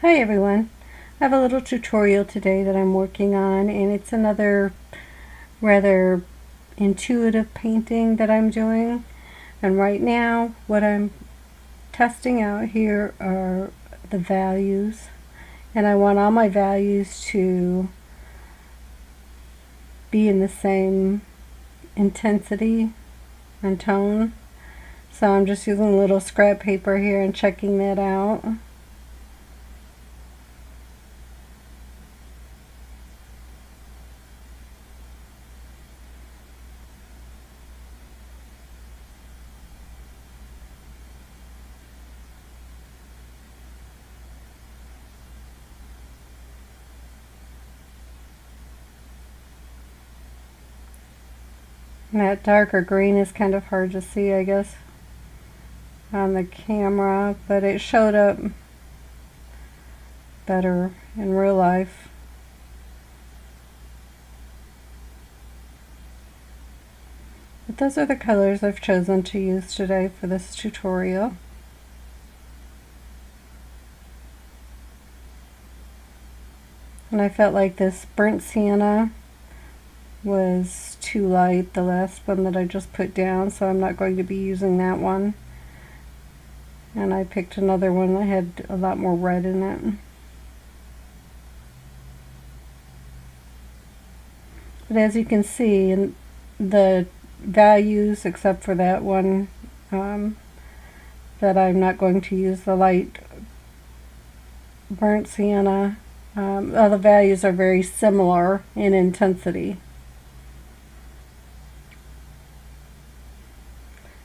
Hi everyone. I have a little tutorial today that I'm working on, and it's another rather intuitive painting that I'm doing. And right now what I'm testing out here are the values, and I want all my values to be in the same intensity and tone. So I'm just using a little scrap paper here and checking that out. And that darker green is kind of hard to see, I guess, on the camera, but it showed up better in real life. But those are the colors I've chosen to use today for this tutorial. And I felt like this burnt sienna was too light, the last one that I just put down, so I'm not going to be using that one. And I picked another one that had a lot more red in it. But as you can see, in the values, except for that one that I'm not going to use, the light burnt sienna, all the values are very similar in intensity.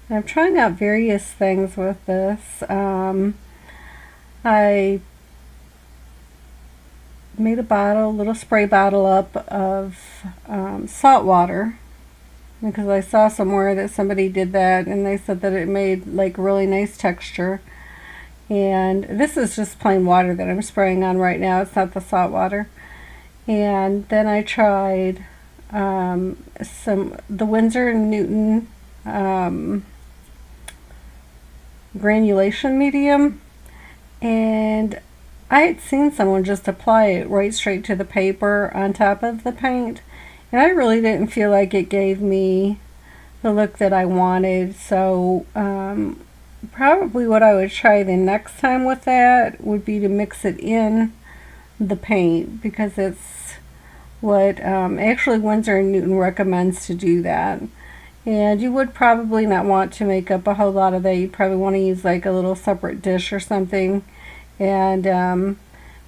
I'm trying out various things with this. I made a little spray bottle up of salt water, because I saw somewhere that somebody did that and they said that it made like really nice texture. And this is just plain water that I'm spraying on right now. It's not the salt water. And then I tried the Winsor & Newton granulation medium, and I had seen someone just apply it right straight to the paper on top of the paint, and I really didn't feel like it gave me the look that I wanted. So probably what I would try the next time with that would be to mix it in the paint, because it's what actually Winsor & Newton recommends to do that. And you would probably not want to make up a whole lot of that. You'd probably want to use like a little separate dish or something, and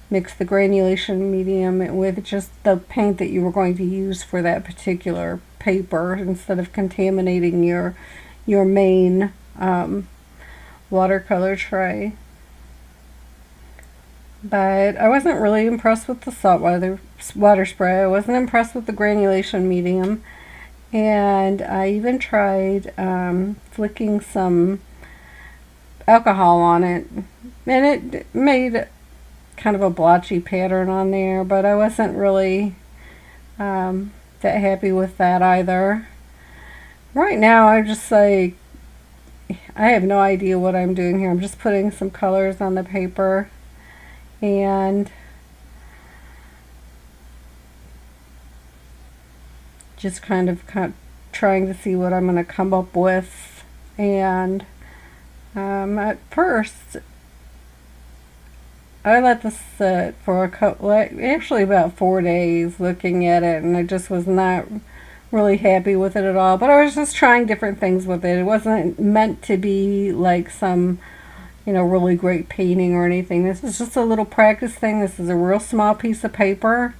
mix the granulation medium with just the paint that you were going to use for that particular paper, instead of contaminating your main watercolor tray. But I wasn't really impressed with the salt water spray. I wasn't impressed with the granulation medium. And I even tried flicking some alcohol on it, and it made kind of a blotchy pattern on there, but I wasn't really that happy with that either. Right now I'm just like, I have no idea what I'm doing here. I'm just putting some colors on the paper and just kind of trying to see what I'm going to come up with. And at first I let this sit for actually about 4 days, looking at it, and I just was not really happy with it at all. But I was just trying different things with it. It wasn't meant to be like some, really great painting or anything. This is just a little practice thing. This is a real small piece of paper,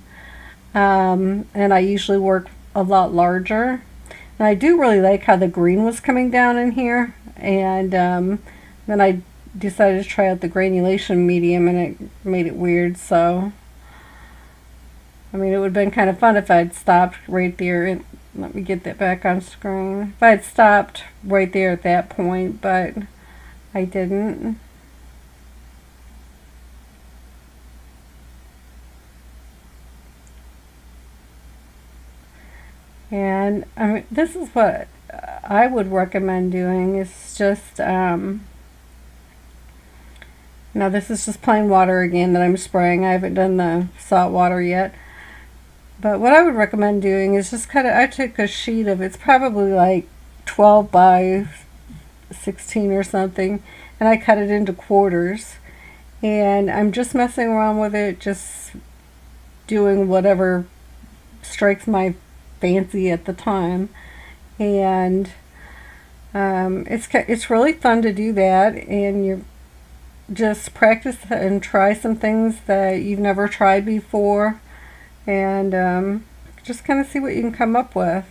and I usually work a lot larger. And I do really like how the green was coming down in here, and then I decided to try out the granulation medium, and it made it weird. So I mean, it would have been kind of fun if I'd stopped right there, and let me get that back on screen, if I'd stopped right there at that point, but I didn't. And I mean, this is what I would recommend doing, is just Now this is just plain water again that I'm spraying. I haven't done the salt water yet. But what I would recommend doing is just I took a sheet of, it's probably like 12 by 16 or something, and I cut it into quarters. And I'm just messing around with it, just doing whatever strikes my fancy at the time. And it's really fun to do that, and you just practice and try some things that you've never tried before, and just kind of see what you can come up with.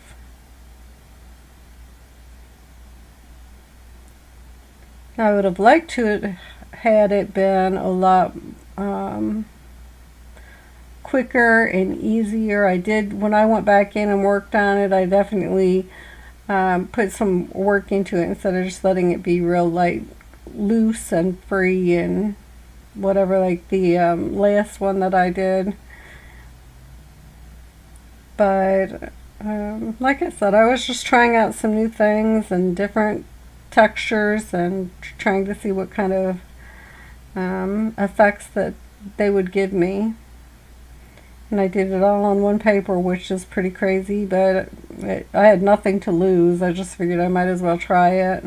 I would have liked to had it been a lot quicker and easier. I did, when I went back in and worked on it, I definitely put some work into it instead of just letting it be real light, loose and free and whatever, like the last one that I did. But like I said, I was just trying out some new things and different textures and trying to see what kind of effects that they would give me. And I did it all on one paper, which is pretty crazy, but I had nothing to lose. I just figured I might as well try it.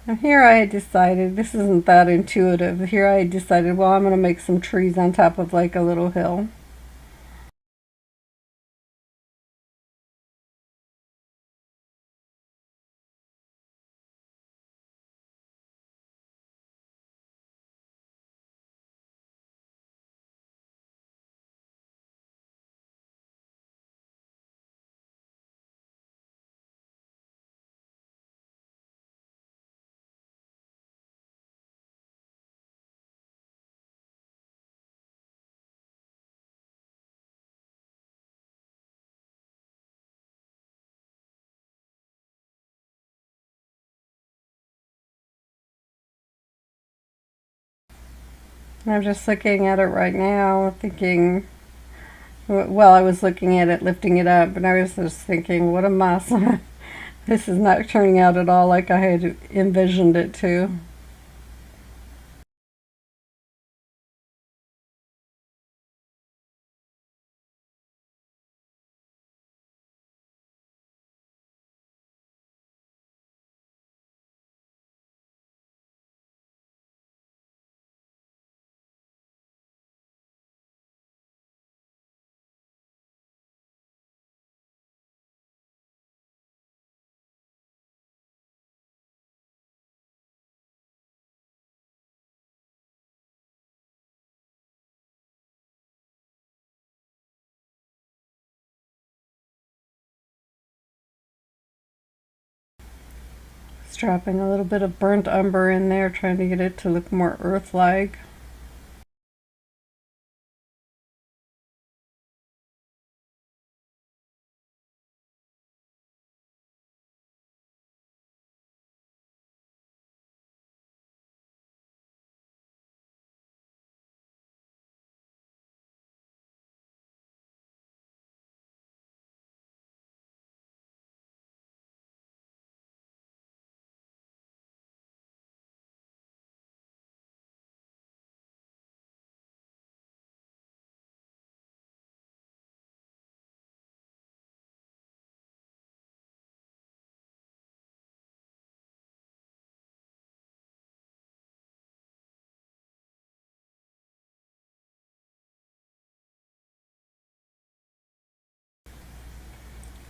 And here I had decided, this isn't that intuitive, here I had decided, well, I'm going to make some trees on top of like a little hill. And I'm just looking at it right now, thinking, well, I was looking at it, lifting it up, and I was just thinking, what a mess. This is not turning out at all like I had envisioned it to. Just dropping a little bit of burnt umber in there, trying to get it to look more earth-like.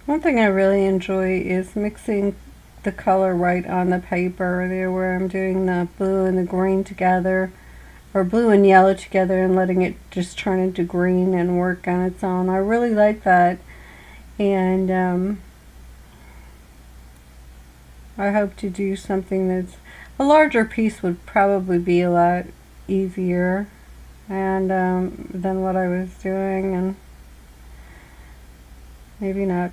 One thing I really enjoy is mixing the color right on the paper there, where I'm doing the blue and the green together, or blue and yellow together, and letting it just turn into green and work on its own. I really like that, and I hope to do something that's a larger piece would probably be a lot easier and than what I was doing, and maybe not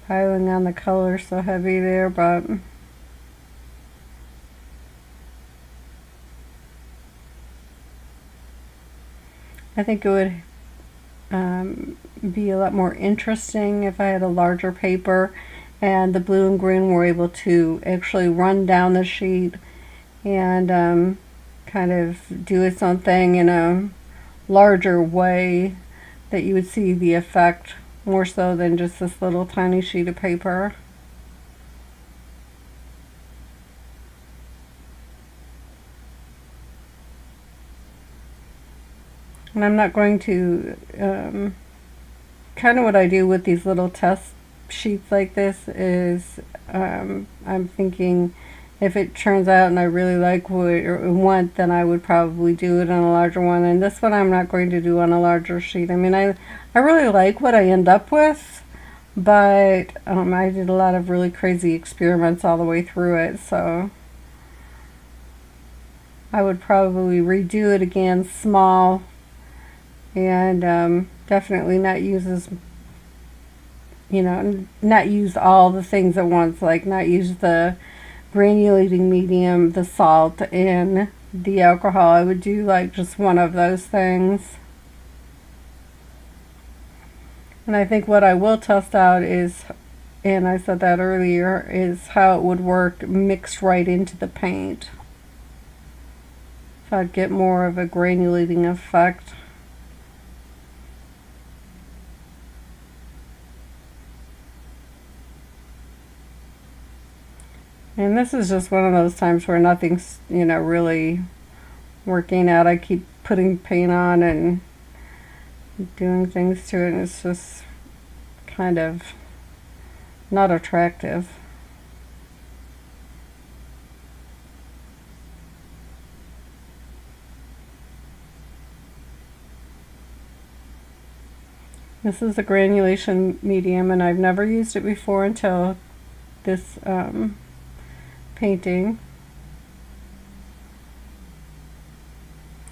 piling on the color so heavy there, but I think it would be a lot more interesting if I had a larger paper and the blue and green were able to actually run down the sheet and kind of do its own thing in a larger way that you would see the effect more so than just this little tiny sheet of paper. And I'm not going to, kind of what I do with these little test sheets like this is I'm thinking if it turns out and I really like what or want, then I would probably do it on a larger one. And this one I'm not going to do on a larger sheet. I mean, I really like what I end up with, but I did a lot of really crazy experiments all the way through it, so I would probably redo it again small, and definitely not use as, not use all the things at once, like not use the granulating medium, the salt, and the alcohol. I would do like just one of those things. And I think what I will test out is, and I said that earlier, is how it would work mixed right into the paint. If I'd get more of a granulating effect. And this is just one of those times where nothing's, really working out. I keep putting paint on and doing things to it, and it's just kind of not attractive. This is a granulation medium, and I've never used it before until this painting.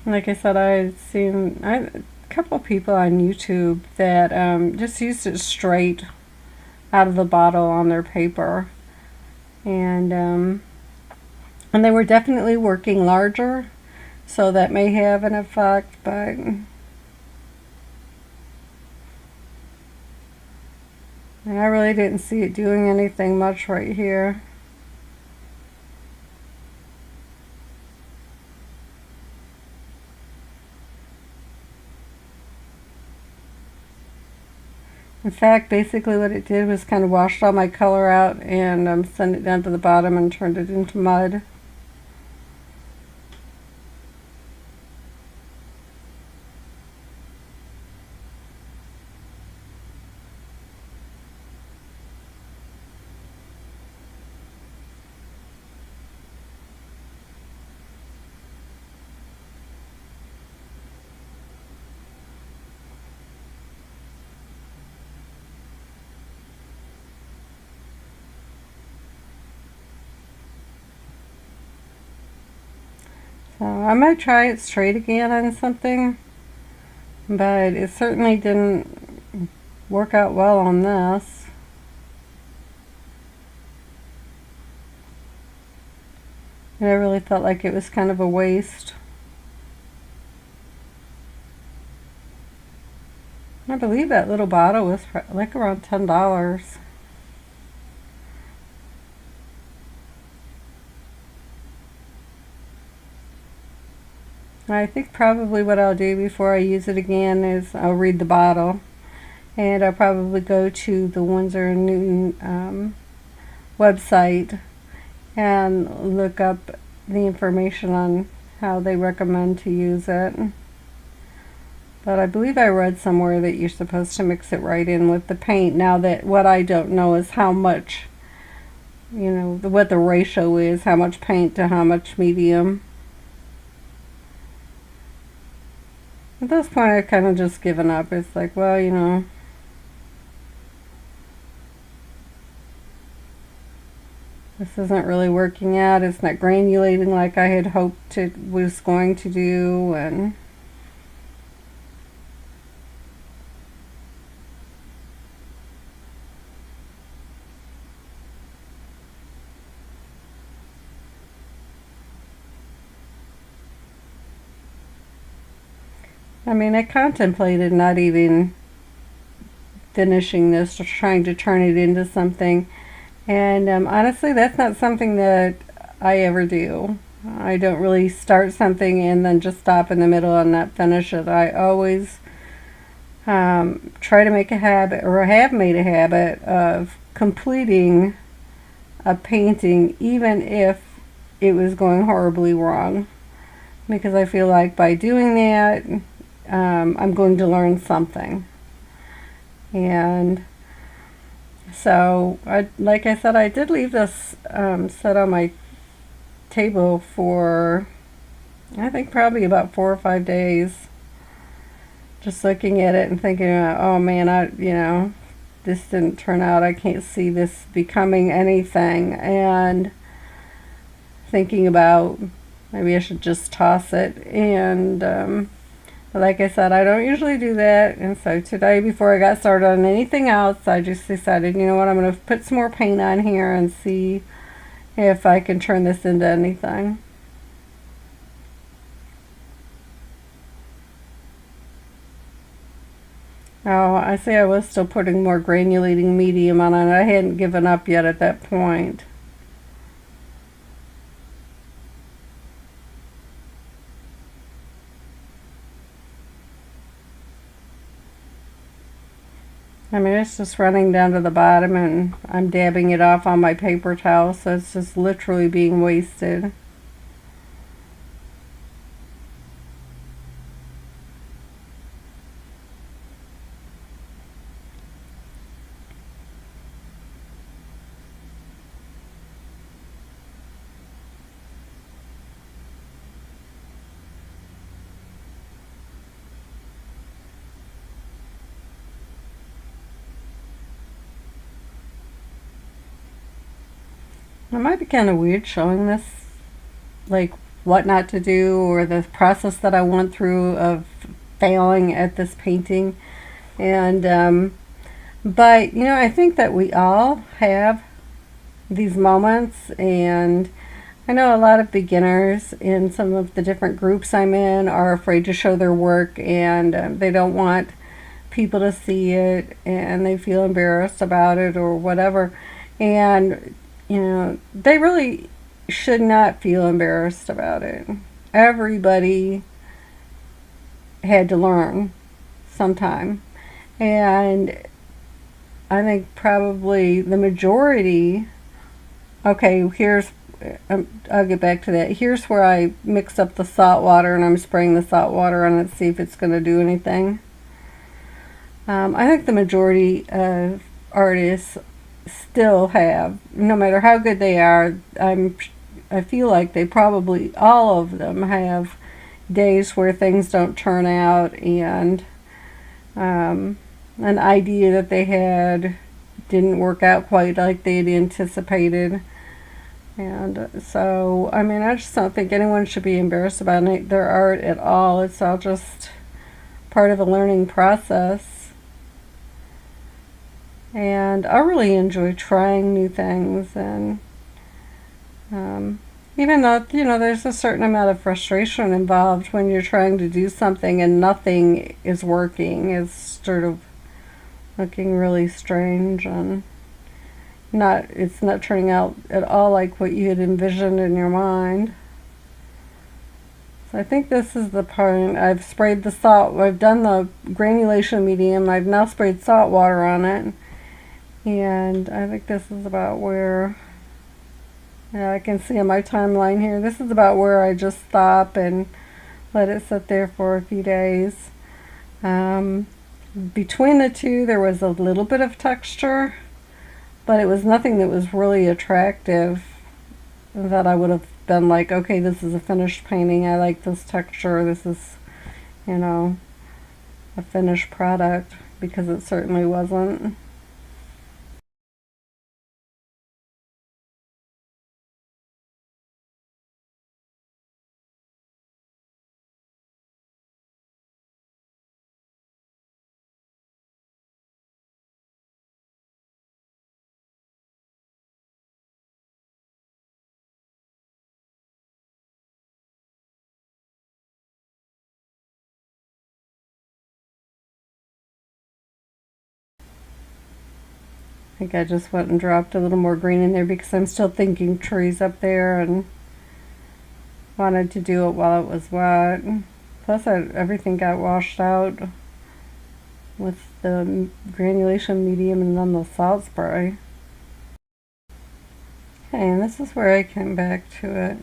Like I said, I've seen a couple people on YouTube that just used it straight out of the bottle on their paper, and they were definitely working larger, so that may have an effect, but I really didn't see it doing anything much right here. In fact, basically what it did was kind of washed all my color out and sent it down to the bottom and turned it into mud. So I might try it straight again on something, but it certainly didn't work out well on this. And I really felt like it was kind of a waste. I believe that little bottle was like around $10. I think probably what I'll do before I use it again is I'll read the bottle, and I'll probably go to the Winsor & Newton website and look up the information on how they recommend to use it. But I believe I read somewhere that you're supposed to mix it right in with the paint. Now, that what I don't know is how much, what the ratio is, how much paint to how much medium. At this point, I've kind of just given up. It's like, well, this isn't really working out. It's not granulating like I had hoped it was going to do, and I mean, I contemplated not even finishing this or trying to turn it into something, And honestly, that's not something that I ever do. I don't really start something and then just stop in the middle and not finish it. I always try to make a habit, or have made a habit, of completing a painting, even if it was going horribly wrong. Because I feel like by doing that, I'm going to learn something. And so, like I said, I did leave this set on my table for, I think, probably about 4 or 5 days. Just looking at it and thinking, oh man, this didn't turn out. I can't see this becoming anything. And thinking about maybe I should just toss it. And like I said, I don't usually do that. And so today, before I got started on anything else, I just decided, you know what, I'm going to put some more paint on here and see if I can turn this into anything. Oh, I see, I was still putting more granulating medium on it. I hadn't given up yet at that point. I mean, it's just running down to the bottom, and I'm dabbing it off on my paper towel, so it's just literally being wasted. It might be kind of weird showing this, like, what not to do, or the process that I went through of failing at this painting. And but I think that we all have these moments. And I know a lot of beginners in some of the different groups I'm in are afraid to show their work, and they don't want people to see it, and they feel embarrassed about it or whatever. And they really should not feel embarrassed about it. Everybody had to learn sometime. And I think probably the majority, okay, I'll get back to that. Here's where I mixed up the salt water, and I'm spraying the salt water on it to see if it's going to do anything. I think the majority of artists still have, no matter how good they are, I feel like they probably, all of them, have days where things don't turn out, and an idea that they had didn't work out quite like they'd anticipated. And so, I mean, I just don't think anyone should be embarrassed about their art at all. It's all just part of a learning process. And I really enjoy trying new things. And even though, there's a certain amount of frustration involved when you're trying to do something and nothing is working, it's sort of looking really strange, and it's not turning out at all like what you had envisioned in your mind. So I think this is the part. I've sprayed the salt, I've done the granulation medium, I've now sprayed salt water on it, and I think this is about where, yeah, I can see on my timeline here, this is about where I just stop and let it sit there for a few days. Between the two, there was a little bit of texture, but it was nothing that was really attractive that I would have been like, okay, this is a finished painting. I like this texture. This is, you know, a finished product, because it certainly wasn't. I think I just went and dropped a little more green in there because I'm still thinking trees up there and wanted to do it while it was wet. Plus everything got washed out with the granulation medium and then the salt spray. Okay, and this is where I came back to it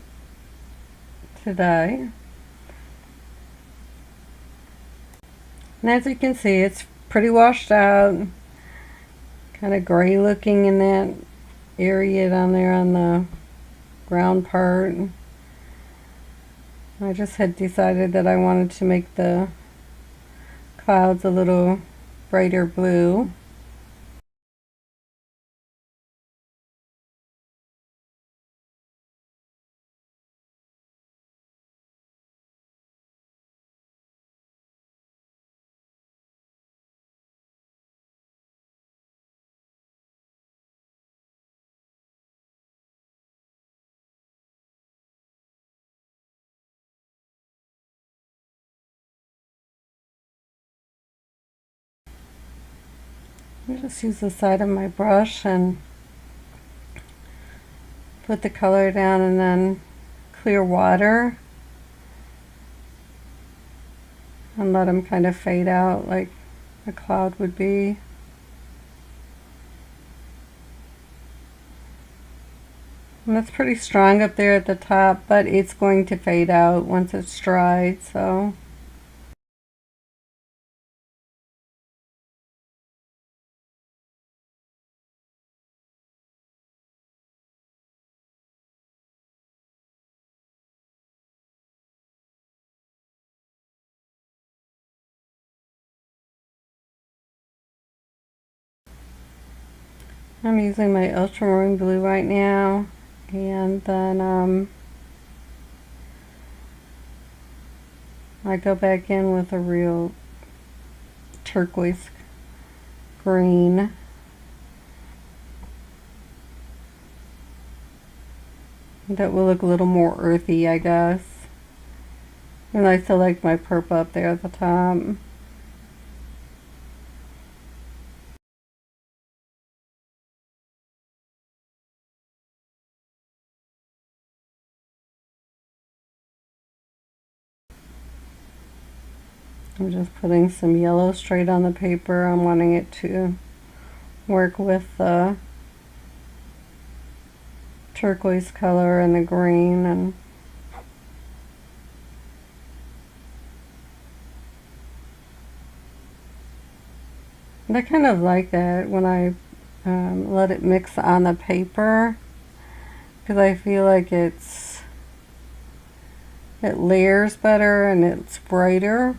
today. And as you can see, it's pretty washed out, kind of gray looking in that area down there on the ground part. I just had decided that I wanted to make the clouds a little brighter blue. I just use the side of my brush and put the color down and then clear water and let them kind of fade out like a cloud would be. And it's pretty strong up there at the top, but it's going to fade out once it's dried, so. I'm using my ultramarine blue right now, and then I go back in with a real turquoise green. That will look a little more earthy, I guess. And I still like my purple up there at the top. I'm just putting some yellow straight on the paper. I'm wanting it to work with the turquoise color and the green, and I kind of like that when I let it mix on the paper, because I feel like it layers better and it's brighter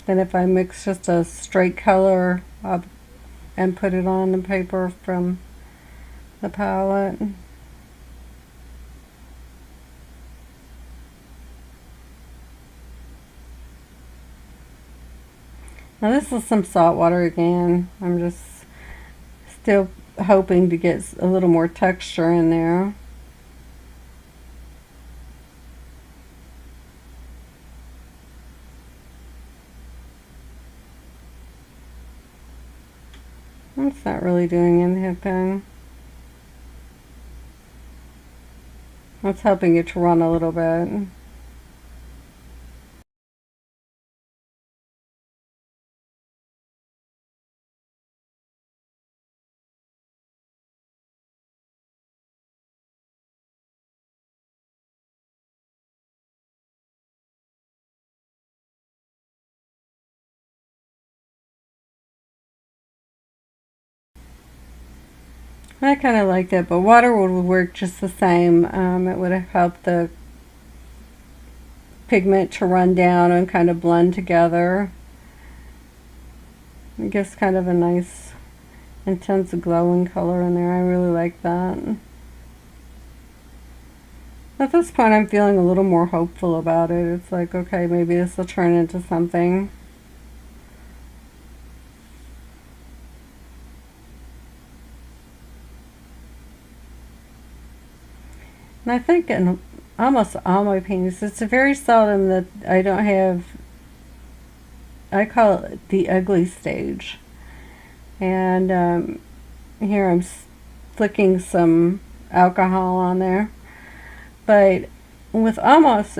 than if I mix just a straight color up and put it on the paper from the palette. Now this is some salt water again. I'm just still hoping to get a little more texture in there. It's not really doing anything. It's helping it to run a little bit. I kind of like that, but water would work just the same. It would have helped the pigment to run down and kind of blend together. It gives kind of a nice intense glowing color in there. I really like that. At this point I'm feeling a little more hopeful about it. It's like, okay, maybe this will turn into something. And I think in almost all my paintings, it's very seldom that I don't have, I call it the ugly stage. And here I'm flicking some alcohol on there. But with almost,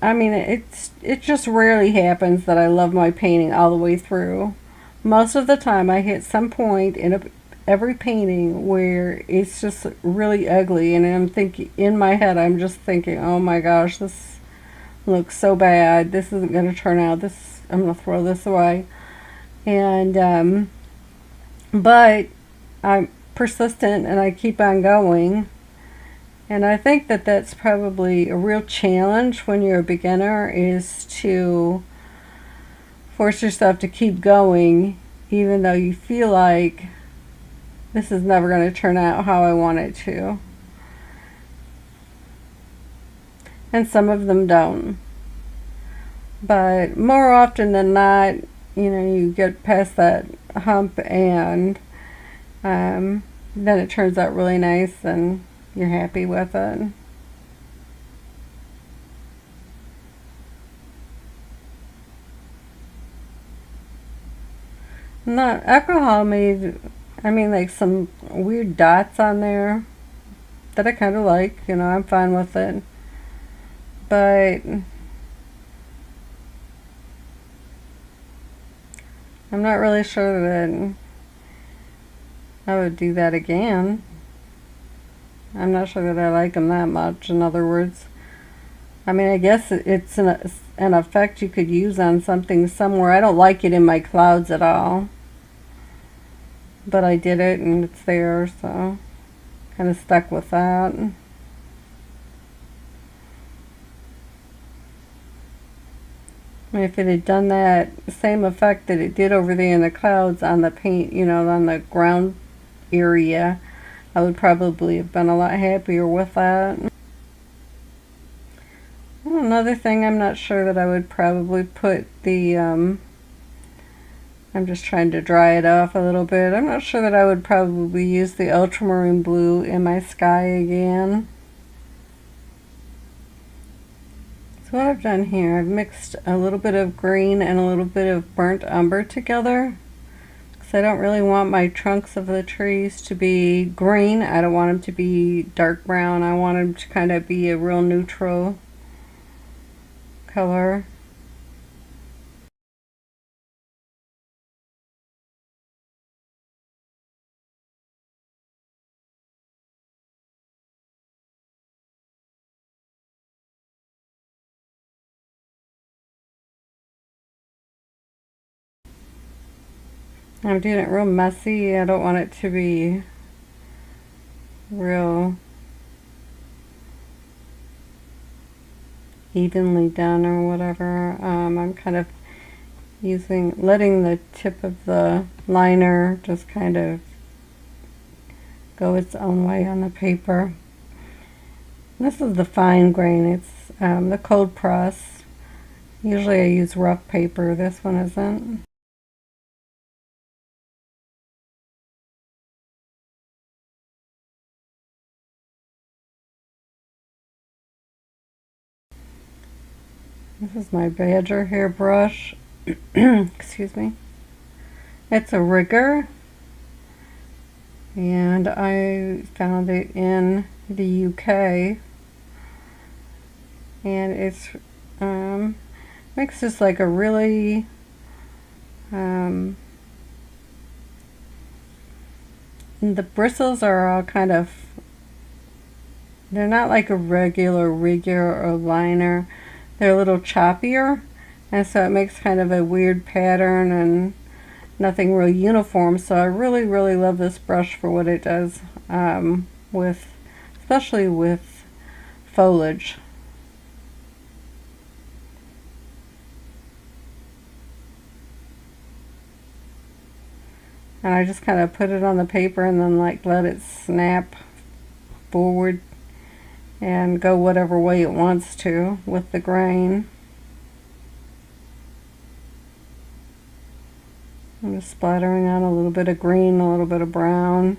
I mean, it just rarely happens that I love my painting all the way through. Most of the time I hit some point in every painting where it's just really ugly, and I'm thinking, in my head, I'm just thinking, oh my gosh, this looks so bad. This isn't going to turn out. I'm going to throw this away. And, but I'm persistent and I keep on going. And I think that that's probably a real challenge when you're a beginner, is to force yourself to keep going even though you feel like this is never going to turn out how I want it to. And some of them don't. But more often than not, you get past that hump, and then it turns out really nice and you're happy with it. And the alcohol made, I mean, like some weird dots on there that I kind of like. I'm fine with it. But I'm not really sure that I would do that again. I'm not sure that I like them that much, in other words. I mean, I guess it's an effect you could use on something somewhere. I don't like it in my clouds at all. But I did it and it's there, so kind of stuck with that. I mean, if it had done that same effect that it did over there in the clouds on the paint, on the ground area, I would probably have been a lot happier with that. Another thing, I'm not sure that I would probably put I'm just trying to dry it off a little bit. I'm not sure that I would probably use the ultramarine blue in my sky again. So what I've done here, I've mixed a little bit of green and a little bit of burnt umber together, because I don't really want my trunks of the trees to be green. I don't want them to be dark brown. I want them to kind of be a real neutral color. I'm doing it real messy. I don't want it to be real evenly done or whatever. I'm kind of letting the tip of the liner just kind of go its own way on the paper. This is the fine grain. It's the cold press. Usually I use rough paper. This one isn't. This is my Badger hairbrush. Excuse me. It's a rigger, and I found it in the UK, and it's makes just like a really the bristles are all kind of, they're not like a regular rigger or liner. They're a little choppier, and so it makes kind of a weird pattern and nothing real uniform. So I really, really love this brush for what it does, especially with foliage. And I just kind of put it on the paper and then like let it snap forward and go whatever way it wants to with the grain. I'm just splattering on a little bit of green, a little bit of brown.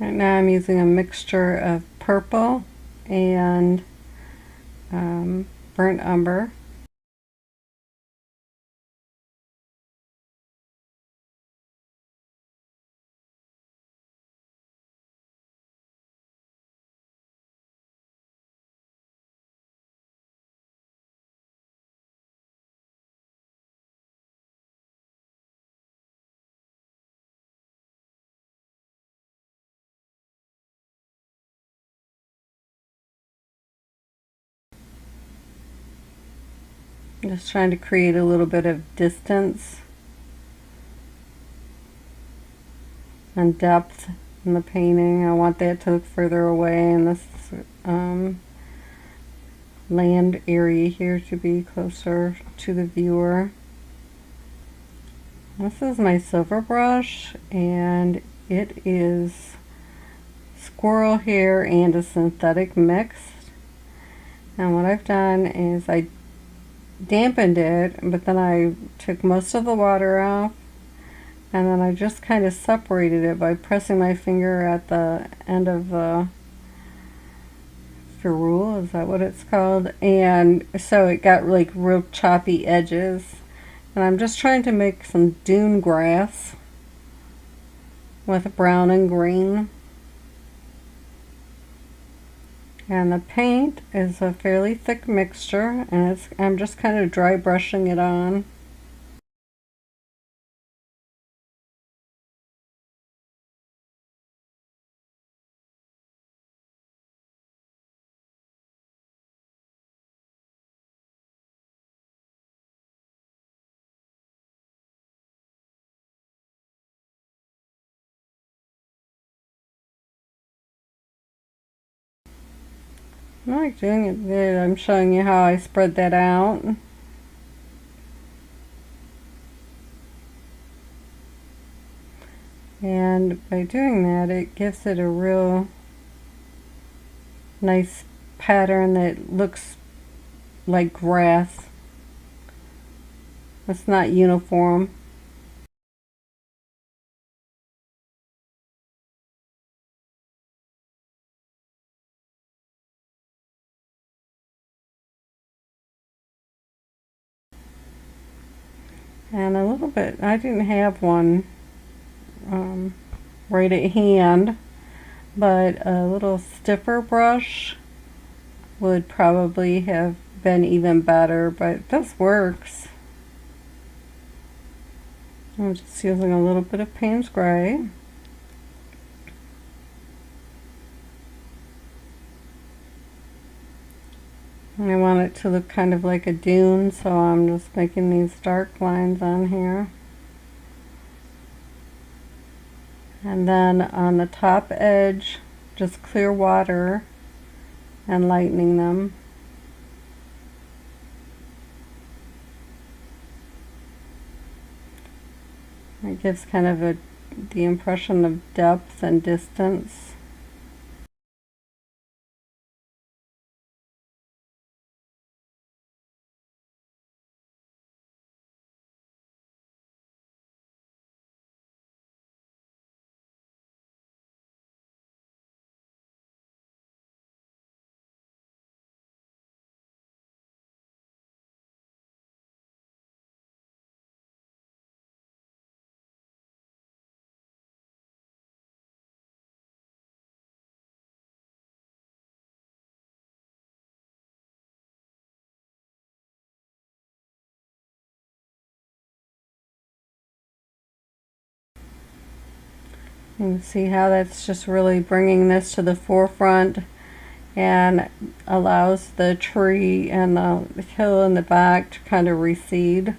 Right now I'm using a mixture of purple and burnt umber. Just trying to create a little bit of distance and depth in the painting. I want that to look further away, and this land area here to be closer to the viewer. This is my silver brush, and it is squirrel hair and a synthetic mix. And what I've done is I dampened it, but then I took most of the water off, and then I just kind of separated it by pressing my finger at the end of the ferrule, is that what it's called? And so it got like real choppy edges. And I'm just trying to make some dune grass with brown and green. And the paint is a fairly thick mixture, and I'm just kind of dry brushing it on. I'm not like doing it there. I'm showing you how I spread that out. And by doing that, it gives it a real nice pattern that looks like grass. It's not uniform. And a little bit, I didn't have one right at hand, but a little stiffer brush would probably have been even better, but this works. I'm just using a little bit of Payne's Gray. And I want it to look kind of like a dune, so I'm just making these dark lines on here. And then on the top edge, just clear water and lightening them. It gives kind of the impression of depth and distance. You can see how that's just really bringing this to the forefront and allows the tree and the hill in the back to kind of recede.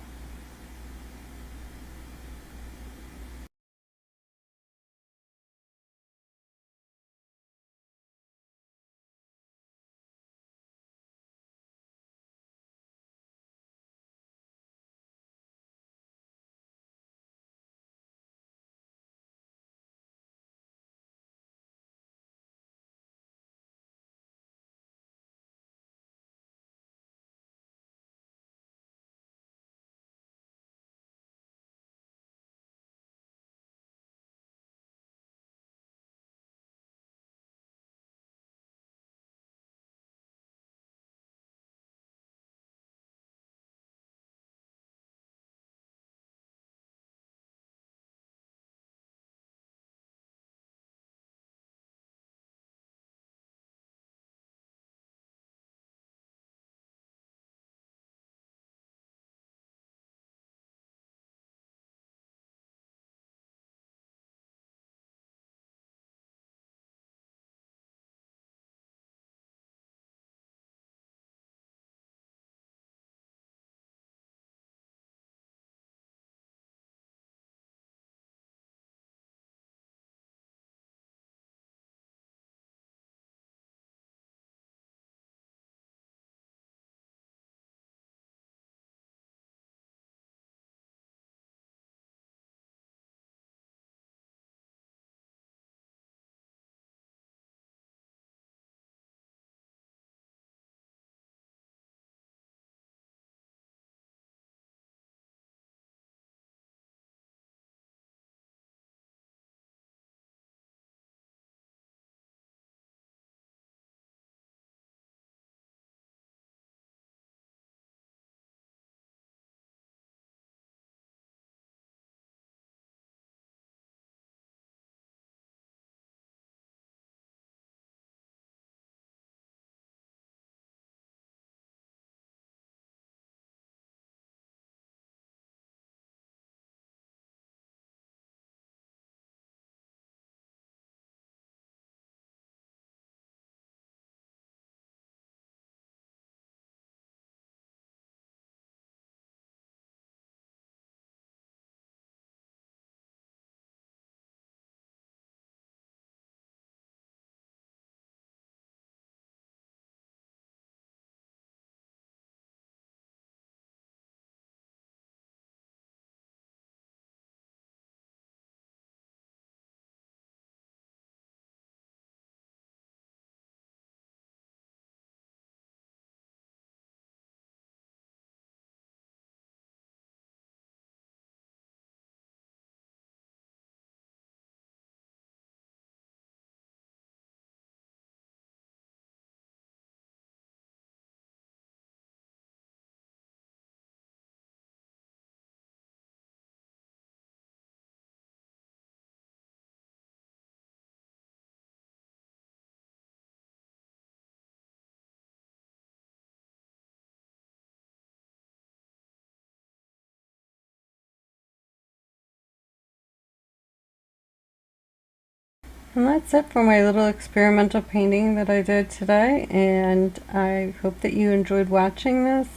And that's it for my little experimental painting that I did today, and I hope that you enjoyed watching this.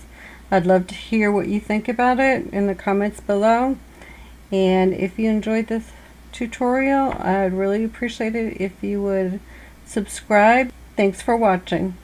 I'd love to hear what you think about it in the comments below. And if you enjoyed this tutorial, I'd really appreciate it if you would subscribe. Thanks for watching.